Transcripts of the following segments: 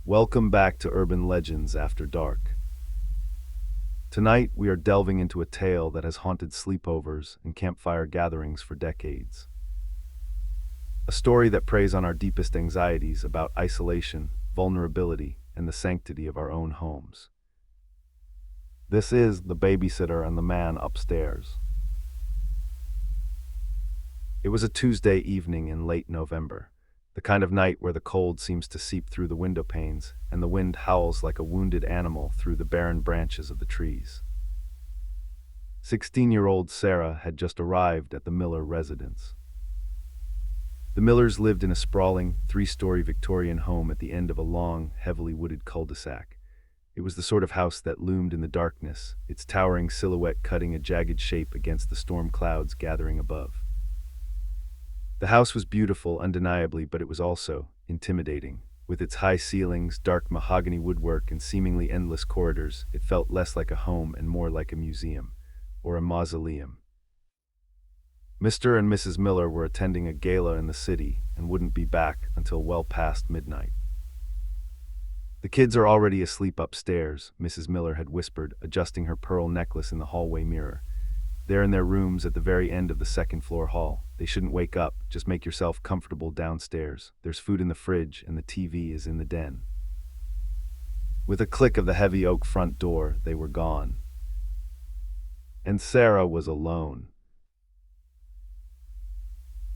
Welcome back to Urban Legends After Dark. Tonight, we are delving into a tale that has haunted sleepovers and campfire gatherings for decades. A story that preys on our deepest anxieties about isolation, vulnerability, and the sanctity of our own homes. This is The Babysitter and the Man Upstairs. It was a Tuesday evening in late November, the kind of night where the cold seems to seep through the window panes and the wind howls like a wounded animal through the barren branches of the trees. 16-year-old Sarah had just arrived at the Miller residence. The Millers lived in a sprawling, three-story Victorian home at the end of a long, heavily wooded cul-de-sac. It was the sort of house that loomed in the darkness, its towering silhouette cutting a jagged shape against the storm clouds gathering above. The house was beautiful, undeniably, but it was also intimidating. With its high ceilings, dark mahogany woodwork, and seemingly endless corridors, it felt less like a home and more like a museum, or a mausoleum. Mr. and Mrs. Miller were attending a gala in the city and wouldn't be back until well past midnight. "The kids are already asleep upstairs," Mrs. Miller had whispered, adjusting her pearl necklace in the hallway mirror. "They're in their rooms at the very end of the second-floor hall. They shouldn't wake up. Just make yourself comfortable downstairs. There's food in the fridge, and the TV is in the den." With a click of the heavy oak front door, they were gone. And Sarah was alone.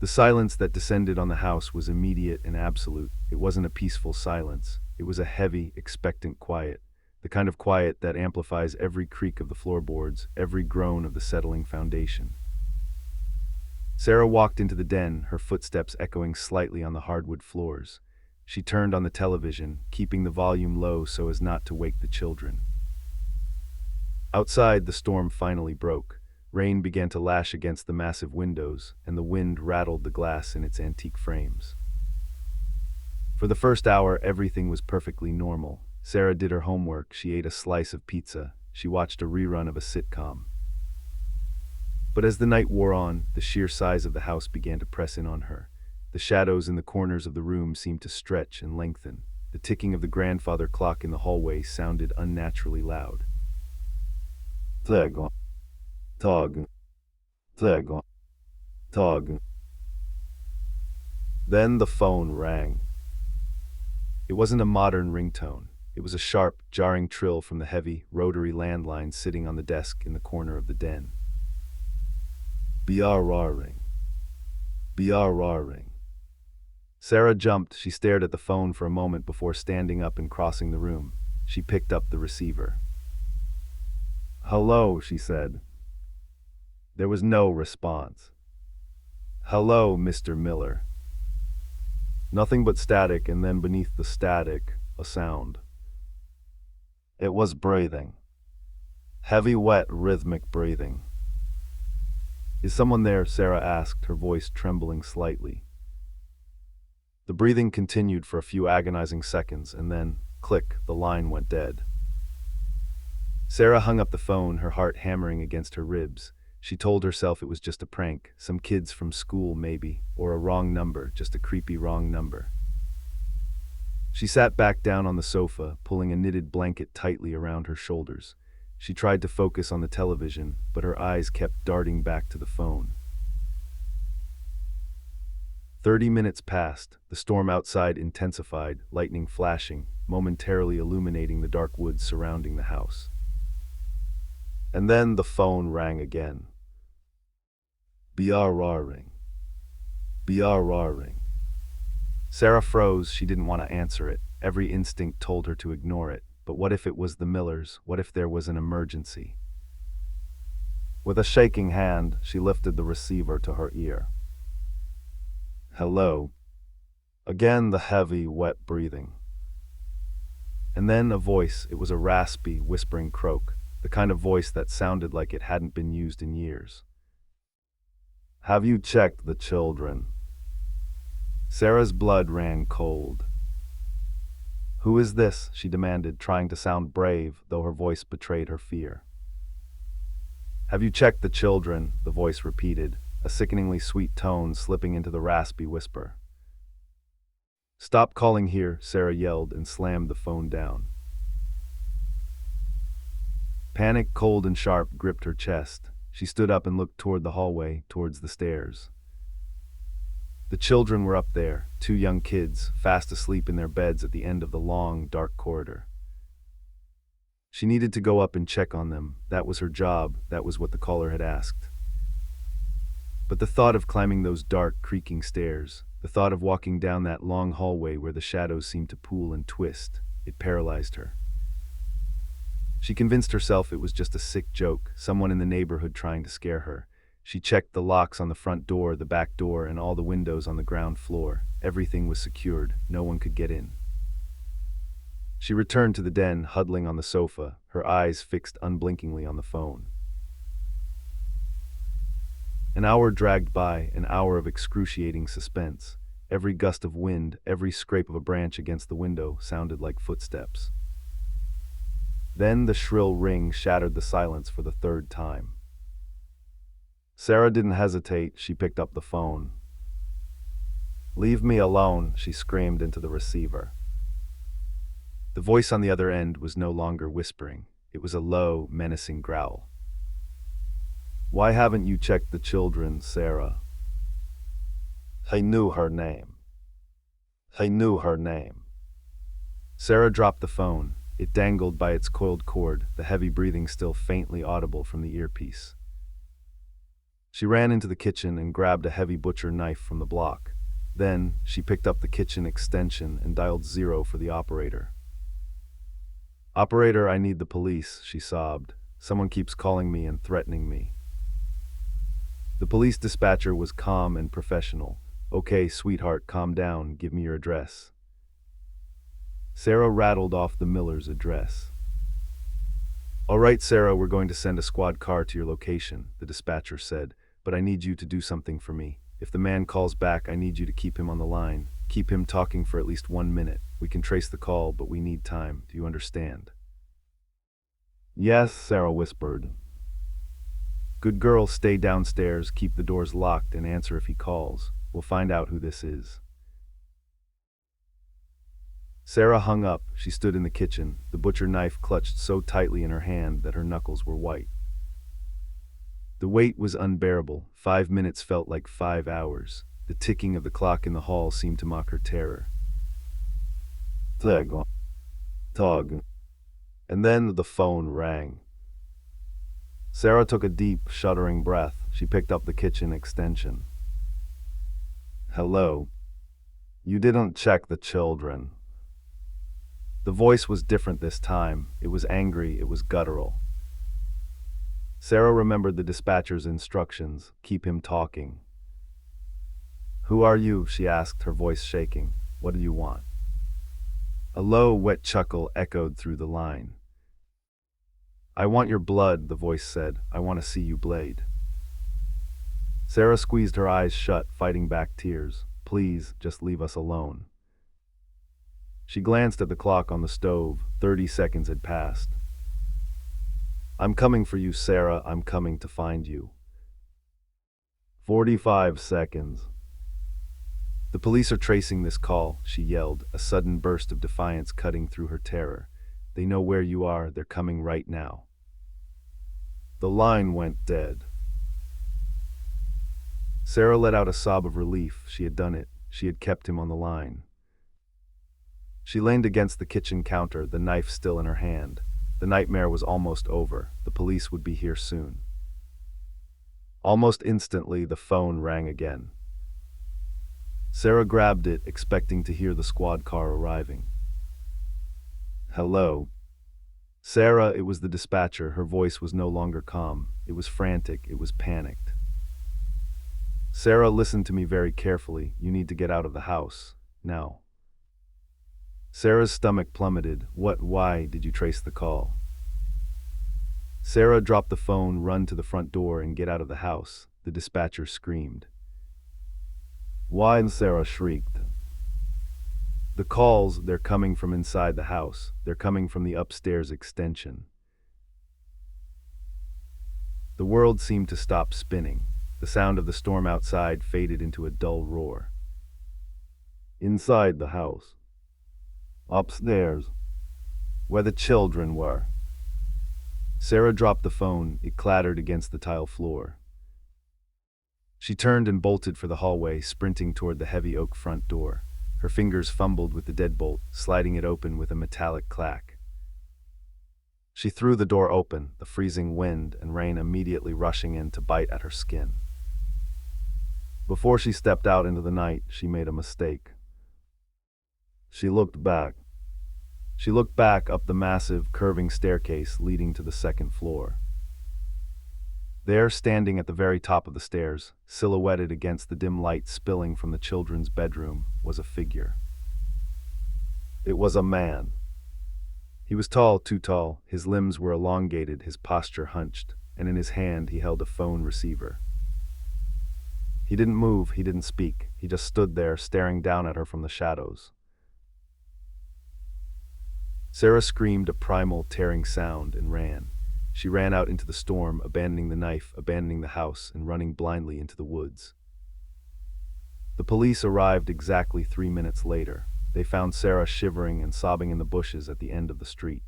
The silence that descended on the house was immediate and absolute. It wasn't a peaceful silence. It was a heavy, expectant quiet. The kind of quiet that amplifies every creak of the floorboards, every groan of the settling foundation. Sarah walked into the den, her footsteps echoing slightly on the hardwood floors. She turned on the television, keeping the volume low so as not to wake the children. Outside, the storm finally broke. Rain began to lash against the massive windows, and the wind rattled the glass in its antique frames. For the first hour, everything was perfectly normal. Sarah did her homework, she ate a slice of pizza, she watched a rerun of a sitcom. But as the night wore on, the sheer size of the house began to press in on her. The shadows in the corners of the room seemed to stretch and lengthen. The ticking of the grandfather clock in the hallway sounded unnaturally loud. Tog, tog, tog, tog. Then the phone rang. It wasn't a modern ringtone. It was a sharp, jarring trill from the heavy, rotary landline sitting on the desk in the corner of the den. Ring. Ring. Sarah jumped. She stared at the phone for a moment before standing up and crossing the room. She picked up the receiver. "Hello," she said. There was no response. "Hello, Mr. Miller." Nothing but static, and then beneath the static, a sound. It was breathing. Heavy, wet, rhythmic breathing. "Is someone there?" Sarah asked, her voice trembling slightly. The breathing continued for a few agonizing seconds, and then, click, the line went dead. Sarah hung up the phone, her heart hammering against her ribs. She told herself it was just a prank, some kids from school maybe, or a wrong number, just a creepy wrong number. She sat back down on the sofa, pulling a knitted blanket tightly around her shoulders. She tried to focus on the television, but her eyes kept darting back to the phone. 30 minutes passed. The storm outside intensified, lightning flashing, momentarily illuminating the dark woods surrounding the house. And then the phone rang again. Ring. Ring. Sarah froze. She didn't want to answer it. Every instinct told her to ignore it. But what if it was the Millers? What if there was an emergency? With a shaking hand, she lifted the receiver to her ear. Hello. Again the heavy, wet breathing. And then a voice. It was a raspy, whispering croak, the kind of voice that sounded like it hadn't been used in years. "Have you checked the children?" Sarah's blood ran cold. "Who is this?" she demanded, trying to sound brave, though her voice betrayed her fear. "Have you checked the children?" the voice repeated, a sickeningly sweet tone slipping into the raspy whisper. Stop calling here, Sarah yelled and slammed the phone down. Panic, cold and sharp, gripped her chest. She stood up and looked toward the hallway, towards the stairs. The children were up there, 2 young kids, fast asleep in their beds at the end of the long, dark corridor. She needed to go up and check on them. That was her job, that was what the caller had asked. But the thought of climbing those dark, creaking stairs, the thought of walking down that long hallway where the shadows seemed to pool and twist, it paralyzed her. She convinced herself it was just a sick joke, someone in the neighborhood trying to scare her. She checked the locks on the front door, the back door, and all the windows on the ground floor. Everything was secured. No one could get in. She returned to the den, huddling on the sofa, her eyes fixed unblinkingly on the phone. An hour dragged by, an hour of excruciating suspense. Every gust of wind, every scrape of a branch against the window sounded like footsteps. Then the shrill ring shattered the silence for the 3rd time. Sarah didn't hesitate, she picked up the phone. "Leave me alone," she screamed into the receiver. The voice on the other end was no longer whispering. It was a low, menacing growl. "Why haven't you checked the children, Sarah?" "I knew her name. I knew her name." Sarah dropped the phone. It dangled by its coiled cord, the heavy breathing still faintly audible from the earpiece. She ran into the kitchen and grabbed a heavy butcher knife from the block. Then, she picked up the kitchen extension and dialed 0 for the operator. "Operator, I need the police," she sobbed. "Someone keeps calling me and threatening me." The police dispatcher was calm and professional. "Okay, sweetheart, calm down. Give me your address." Sarah rattled off the Miller's address. "All right, Sarah, we're going to send a squad car to your location," the dispatcher said, "but I need you to do something for me. If the man calls back, I need you to keep him on the line. Keep him talking for at least 1 minute. We can trace the call, but we need time. Do you understand?" "Yes," Sarah whispered. "Good girl, stay downstairs, keep the doors locked, and answer if he calls. We'll find out who this is." Sarah hung up. She stood in the kitchen, the butcher knife clutched so tightly in her hand that her knuckles were white. The wait was unbearable. 5 minutes felt like 5 hours. The ticking of the clock in the hall seemed to mock her terror. Tog. Tog. And then the phone rang. Sarah took a deep, shuddering breath. She picked up the kitchen extension. "Hello. You didn't check the children." The voice was different this time. It was angry, it was guttural. Sarah remembered the dispatcher's instructions, keep him talking. "Who are you?" she asked, her voice shaking. "What do you want?" A low, wet chuckle echoed through the line. "I want your blood," the voice said. "I want to see you blade." Sarah squeezed her eyes shut, fighting back tears. "Please, just leave us alone." She glanced at the clock on the stove. 30 seconds had passed. "I'm coming for you, Sarah. I'm coming to find you." 45 seconds. "The police are tracing this call," she yelled, a sudden burst of defiance cutting through her terror. "They know where you are. They're coming right now." The line went dead. Sarah let out a sob of relief. She had done it. She had kept him on the line. She leaned against the kitchen counter, the knife still in her hand. The nightmare was almost over. The police would be here soon. Almost instantly, the phone rang again. Sarah grabbed it, expecting to hear the squad car arriving. "Hello." "Sarah," it was the dispatcher. Her voice was no longer calm. It was frantic. It was panicked. "Sarah, listen to me very carefully. You need to get out of the house. Now." Sarah's stomach plummeted. Why did you trace the call?" Sarah dropped the phone, run to the front door, and get out of the house. The dispatcher screamed. "Why?" Sarah shrieked. "The calls, they're coming from inside the house. They're coming from the upstairs extension." The world seemed to stop spinning. The sound of the storm outside faded into a dull roar. Inside the house. Upstairs. Where the children were. Sarah dropped the phone. It clattered against the tile floor. She turned and bolted for the hallway, sprinting toward the heavy oak front door. Her fingers fumbled with the deadbolt, sliding it open with a metallic clack. She threw the door open, the freezing wind and rain immediately rushing in to bite at her skin. Before she stepped out into the night, she made a mistake. She looked back. She looked back up the massive, curving staircase leading to the second floor. There, standing at the very top of the stairs, silhouetted against the dim light spilling from the children's bedroom, was a figure. It was a man. He was tall, too tall, his limbs were elongated, his posture hunched, and in his hand he held a phone receiver. He didn't move, he didn't speak, he just stood there staring down at her from the shadows. Sarah screamed a primal, tearing sound and ran. She ran out into the storm, abandoning the knife, abandoning the house, and running blindly into the woods. The police arrived exactly 3 minutes later. They found Sarah shivering and sobbing in the bushes at the end of the street.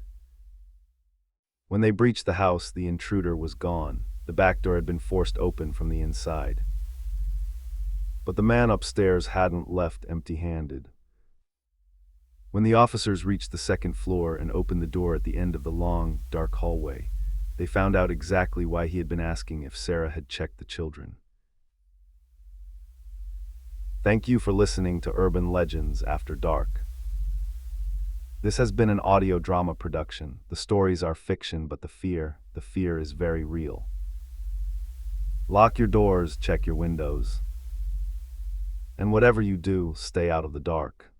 When they breached the house, the intruder was gone. The back door had been forced open from the inside. But the man upstairs hadn't left empty-handed. When the officers reached the second floor and opened the door at the end of the long, dark hallway, they found out exactly why he had been asking if Sarah had checked the children. Thank you for listening to Urban Legends After Dark. This has been an audio drama production. The stories are fiction, but the fear is very real. Lock your doors, check your windows. And whatever you do, stay out of the dark.